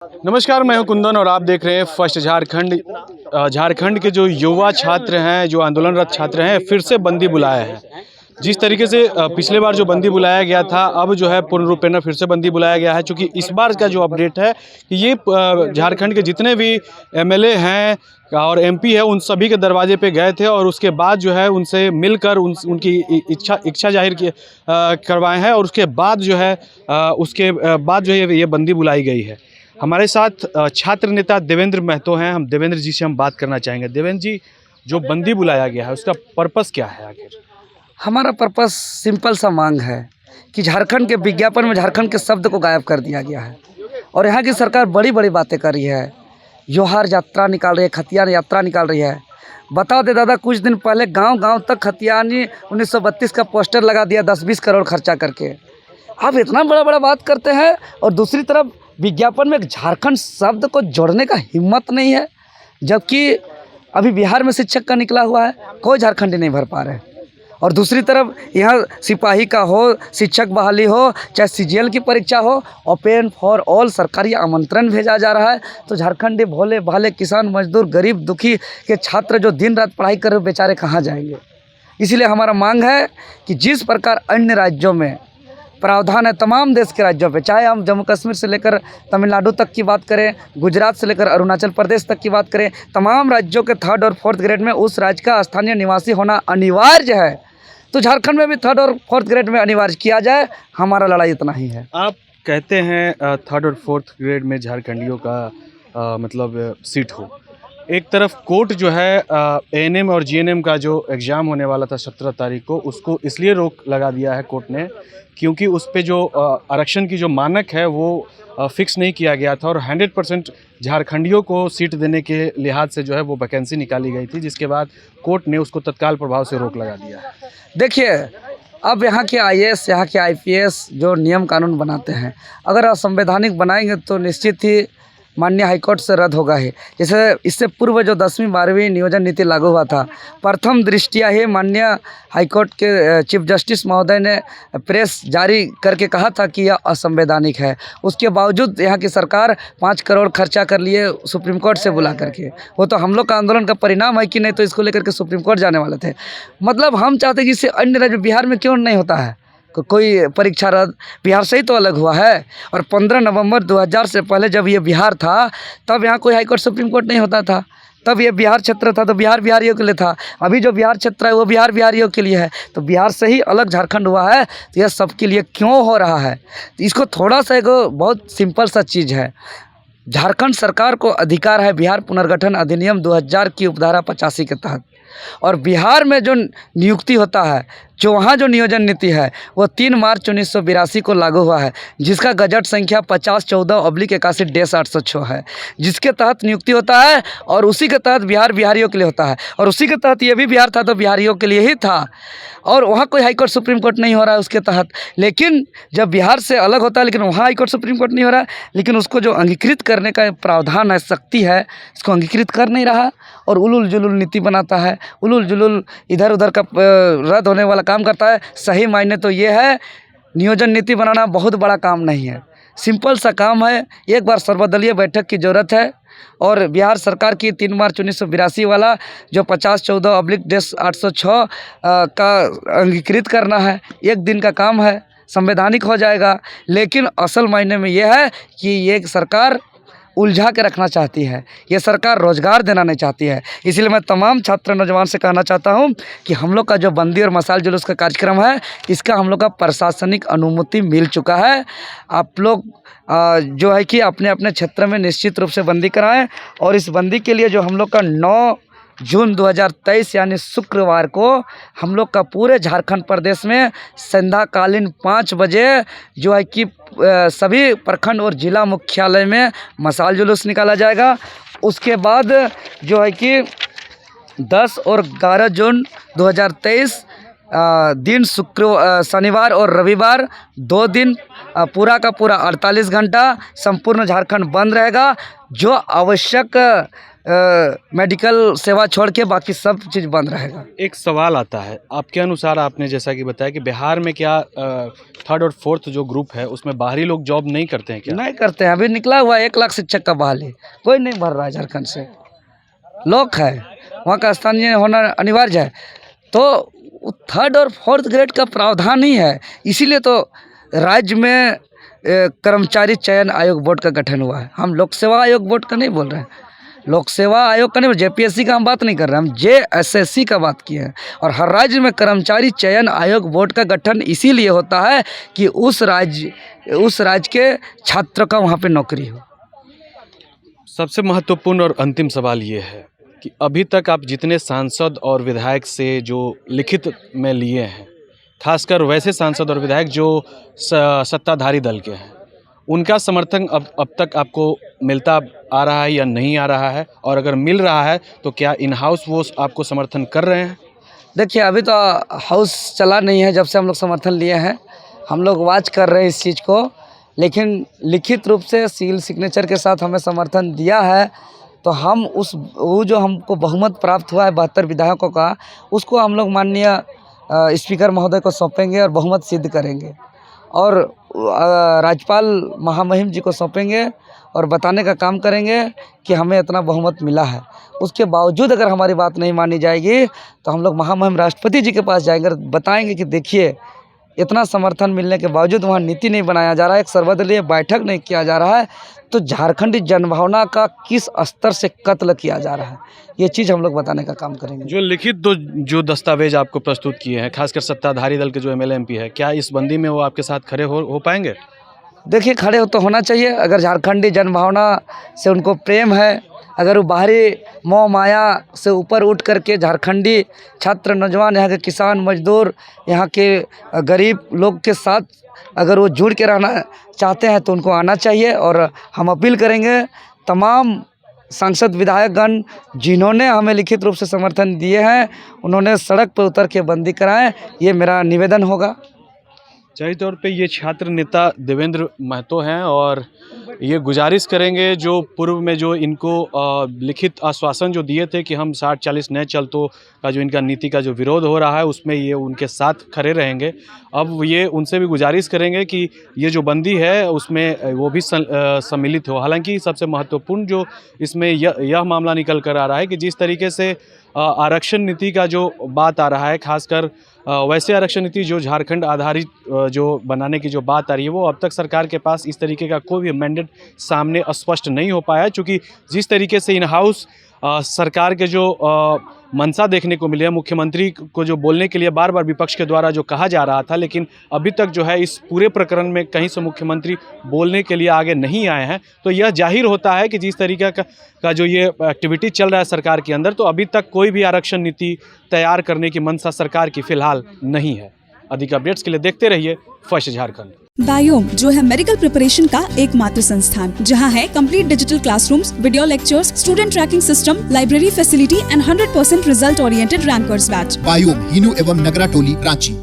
नमस्कार, मैं हूं कुंदन और आप देख रहे हैं फर्स्ट झारखंड। झारखंड के जो युवा छात्र हैं, जो आंदोलनरत छात्र हैं, फिर से बंदी बुलाया है। जिस तरीके से पिछले बार जो बंदी बुलाया गया था, अब जो है पूर्ण रूपेण फिर से बंदी बुलाया गया है। चूँकि इस बार का जो अपडेट है कि ये झारखंड के जितने भी एमएलए हैं और एमपी है, उन सभी के दरवाजे पे गए थे और उसके बाद जो है उनसे मिलकर उनकी इच्छा जाहिर करवाए हैं और उसके बाद जो है ये बंदी बुलाई गई है। हमारे साथ छात्र नेता देवेंद्र महतो हैं। हम देवेंद्र जी से बात करना चाहेंगे। देवेंद्र जी, जो बंदी बुलाया गया है उसका पर्पस क्या है आखिर? हमारा पर्पस सिंपल सा मांग है कि झारखंड के विज्ञापन में झारखंड के शब्द को गायब कर दिया गया है और यहाँ की सरकार बड़ी बड़ी बातें कर रही है। जोहार यात्रा निकाल रही है, खतियान यात्रा निकाल रही है। बता दे दादा, कुछ दिन पहले गांव-गांव तक खतियानी 1932 का पोस्टर लगा दिया 10-20 करोड़ खर्चा करके। आप इतना बड़ा बात करते हैं और दूसरी तरफ विज्ञापन में झारखंड शब्द को जोड़ने का हिम्मत नहीं है, जबकि अभी बिहार में शिक्षक का निकला हुआ है, कोई झारखंडी नहीं भर पा रहे हैं। और दूसरी तरफ यहाँ सिपाही का हो, शिक्षक बहाली हो, चाहे सीजीएल की परीक्षा हो, ओपन फॉर ऑल सरकारी आमंत्रण भेजा जा रहा है। तो झारखंडी भोले भाले किसान, मजदूर, गरीब दुखी के छात्र जो दिन रात पढ़ाई कर रहे बेचारे कहाँ जाएंगे? इसलिए हमारा मांग है कि जिस प्रकार अन्य राज्यों में प्रावधान है, तमाम देश के राज्यों पे, चाहे हम जम्मू कश्मीर से लेकर तमिलनाडु तक की बात करें, गुजरात से लेकर अरुणाचल प्रदेश तक की बात करें, तमाम राज्यों के 3rd और 4th ग्रेड में उस राज्य का स्थानीय निवासी होना अनिवार्य है। तो झारखंड में भी 3rd और 4th ग्रेड में अनिवार्य किया जाए। हमारा लड़ाई इतना ही है। आप कहते हैं 3rd और 4th ग्रेड में झारखंडियों का मतलब सीट हो। एक तरफ कोर्ट जो है एएनएम और जीएनएम का जो एग्ज़ाम होने वाला था 17 तारीख को, उसको इसलिए रोक लगा दिया है कोर्ट ने क्योंकि उस पे जो आरक्षण की जो मानक है वो फिक्स नहीं किया गया था और 100% झारखंडियों को सीट देने के लिहाज से जो है वो वैकेंसी निकाली गई थी, जिसके बाद कोर्ट ने उसको तत्काल प्रभाव से रोक लगा दिया है। देखिए, अब यहाँ के आईएएस, यहाँ के आईपीएस जो नियम कानून बनाते हैं, अगर असंवैधानिक बनाएंगे तो निश्चित ही माननीय हाईकोर्ट से रद्द होगा ही। जैसे इससे पूर्व जो 10वीं 12वीं नियोजन नीति लागू हुआ था, प्रथम दृष्टया ही माननीय हाईकोर्ट के चीफ जस्टिस महोदय ने प्रेस जारी करके कहा था कि यह असंवैधानिक है। उसके बावजूद यहाँ की सरकार 5 करोड़ खर्चा कर लिए सुप्रीम कोर्ट से बुला करके। वो तो हम लोग का आंदोलन का परिणाम है कि नहीं, तो इसको लेकर के सुप्रीम कोर्ट जाने वाले थे। मतलब हम चाहते कि इससे अन्य राज्य, बिहार में क्यों नहीं होता है कोई परीक्षा रद्द? बिहार से ही तो अलग हुआ है। और 15 नवंबर 2000 से पहले जब ये बिहार था, तब यहाँ कोई हाईकोर्ट सुप्रीम कोर्ट नहीं होता था। तब ये बिहार क्षेत्र था तो बिहार बिहारियों के लिए था। अभी जो बिहार क्षेत्र है वो बिहार बिहारियों के लिए है। तो बिहार से ही अलग झारखंड हुआ है, तो यह सबके लिए क्यों हो रहा है? इसको थोड़ा सा एक बहुत सिंपल सा चीज़ है। झारखंड सरकार को अधिकार है बिहार पुनर्गठन अधिनियम 2000 की उपधारा 85 के तहत, और बिहार में जो नियुक्ति होता है, जो वहाँ जो नियोजन नीति है, वो 3 मार्च 1982 को लागू हुआ है, जिसका गजट संख्या 5014/81/806 है, जिसके तहत नियुक्ति होता है और उसी के तहत बिहार बिहारियों के लिए होता है। और उसी के तहत ये भी बिहार था तो बिहारियों के लिए ही था, और वहाँ कोई हाईकोर्ट सुप्रीम कोर्ट नहीं हो रहा है उसके तहत। लेकिन जब बिहार से अलग होता है, लेकिन वहाँ हाईकोर्ट सुप्रीम कोर्ट नहीं हो रहा है, लेकिन उसको जो अंगीकृत करने का प्रावधान है, शक्ति है, इसको अंगीकृत कर नहीं रहा और उलूल जुलूल नीति बनाता है, उलूल जुलूल इधर उधर का रद्द होने वाला काम करता है। सही मायने तो ये है, नियोजन नीति बनाना बहुत बड़ा काम नहीं है, सिंपल सा काम है। एक बार सर्वदलीय बैठक की ज़रूरत है और बिहार सरकार की 3 मार्च 1982 वाला जो 5014/806 का अंगीकृत करना है, एक दिन का काम है, संवैधानिक हो जाएगा। लेकिन असल मायने में यह है कि ये सरकार उलझा के रखना चाहती है, ये सरकार रोज़गार देना नहीं चाहती है। इसलिए मैं तमाम छात्र नौजवान से कहना चाहता हूं कि हम लोग का जो बंदी और मसाल जुलूस का कार्यक्रम है, इसका हम लोग का प्रशासनिक अनुमति मिल चुका है। आप लोग जो है कि अपने अपने क्षेत्र में निश्चित रूप से बंदी कराएं, और इस बंदी के लिए जो हम लोग का 9 जून 2023 यानी शुक्रवार को हम लोग का पूरे झारखंड प्रदेश में संध्याकालीन 5 बजे जो है कि सभी प्रखंड और जिला मुख्यालय में मसाल जुलूस निकाला जाएगा। उसके बाद जो है कि 10 और 11 जून 2023 दिन शनिवार और रविवार 2 दिन पूरा का पूरा 48 घंटा संपूर्ण झारखंड बंद रहेगा। जो आवश्यक मेडिकल सेवा छोड़ के बाकी सब चीज़ बंद रहेगा। एक सवाल आता है, आपके अनुसार आपने जैसा कि बताया कि बिहार में क्या थर्ड और फोर्थ जो ग्रुप है उसमें बाहरी लोग जॉब नहीं करते हैं क्या? नहीं करते हैं, अभी निकला हुआ है 1 लाख शिक्षक का बहाली, कोई नहीं भर रहा है झारखंड से। लोग है वहाँ का स्थानीय होना अनिवार्य है, तो थर्ड और फोर्थ ग्रेड का प्रावधान ही है। इसीलिए तो राज्य में कर्मचारी चयन आयोग बोर्ड का गठन हुआ है। हम लोक सेवा आयोग बोर्ड का नहीं बोल रहे हैं, लोक सेवा आयोग का नहीं, JPSC का हम बात नहीं कर रहे हैं, हम JSSC का बात किए हैं। और हर राज्य में कर्मचारी चयन आयोग बोर्ड का गठन इसीलिए होता है कि उस राज्य के छात्र का वहाँ पे नौकरी हो। सबसे महत्वपूर्ण और अंतिम सवाल ये है कि अभी तक आप जितने सांसद और विधायक से जो लिखित में लिए हैं, खासकर वैसे सांसद और विधायक जो सत्ताधारी दल के हैं, उनका समर्थन अब तक आपको मिलता आ रहा है या नहीं आ रहा है? और अगर मिल रहा है तो क्या इन हाउस वो आपको समर्थन कर रहे हैं? देखिए, अभी तो हाउस चला नहीं है, जब से हम लोग समर्थन लिए हैं हम लोग वाच कर रहे हैं इस चीज़ को, लेकिन लिखित रूप से सील सिग्नेचर के साथ हमें समर्थन दिया है। तो हम वो जो हमको बहुमत प्राप्त हुआ है 72 विधायकों का, उसको हम लोग माननीय स्पीकर महोदय को सौंपेंगे और बहुमत सिद्ध करेंगे और राज्यपाल महामहिम जी को सौंपेंगे और बताने का काम करेंगे कि हमें इतना बहुमत मिला है। उसके बावजूद अगर हमारी बात नहीं मानी जाएगी तो हम लोग महामहिम राष्ट्रपति जी के पास जाएंगे और बताएंगे कि देखिए, इतना समर्थन मिलने के बावजूद वहाँ नीति नहीं बनाया जा रहा है, एक सर्वदलीय बैठक नहीं किया जा रहा है, तो झारखंडी जनभावना का किस स्तर से कत्ल किया जा रहा है, ये चीज़ हम लोग बताने का काम करेंगे। जो लिखित जो दस्तावेज आपको प्रस्तुत किए हैं, खासकर सत्ताधारी दल के जो MLA MP है, क्या इस बंदी में वो आपके साथ खड़े हो पाएंगे? देखिए, खड़े हो तो होना चाहिए। अगर झारखंडी जनभावना से उनको प्रेम है, अगर वो बाहरी मोह माया से ऊपर उठ करके झारखंडी छात्र, नौजवान, यहाँ के किसान, मजदूर, यहाँ के गरीब लोग के साथ अगर वो जुड़ के रहना चाहते हैं तो उनको आना चाहिए। और हम अपील करेंगे तमाम सांसद विधायकगण जिन्होंने हमें लिखित रूप से समर्थन दिए हैं, उन्होंने सड़क पर उतर के बंदी कराएं, ये मेरा निवेदन होगा। जाहिर तौर पे ये छात्र नेता देवेंद्र महतो हैं और ये गुजारिश करेंगे जो पूर्व में जो इनको लिखित आश्वासन जो दिए थे कि हम 60-40 नए चलतों का जो इनका नीति का जो विरोध हो रहा है उसमें ये उनके साथ खड़े रहेंगे। अब ये उनसे भी गुजारिश करेंगे कि ये जो बंदी है उसमें वो भी सम्मिलित हो। हालांकि सबसे महत्वपूर्ण जो इसमें यह मामला निकल कर आ रहा है कि जिस तरीके से आरक्षण नीति का जो बात आ रहा है, खासकर वैसे आरक्षण नीति जो झारखंड आधारित जो बनाने की जो बात आ रही है, वो अब तक सरकार के पास इस तरीके का कोई भी मैंडेट सामने स्पष्ट नहीं हो पाया है। चूँकि जिस तरीके से इन हाउस सरकार के जो मंशा देखने को मिली है, मुख्यमंत्री को जो बोलने के लिए बार बार विपक्ष के द्वारा जो कहा जा रहा था, लेकिन अभी तक जो है इस पूरे प्रकरण में कहीं से मुख्यमंत्री बोलने के लिए आगे नहीं आए हैं, तो यह जाहिर होता है कि जिस तरीके का जो ये एक्टिविटी चल रहा है सरकार के अंदर, तो अभी तक कोई भी आरक्षण नीति तैयार करने की मंशा सरकार की फिलहाल नहीं है। अधिक अपडेट्स के लिए देखते रहिए फर्स्ट झारखंड। बायोम जो है मेडिकल प्रिपरेशन का एकमात्र संस्थान, जहां है complete digital classrooms, video lectures, student tracking system, library facility and 100% result oriented rankers batch. Biome, Hinoo एवं नगरा टोली, रांची।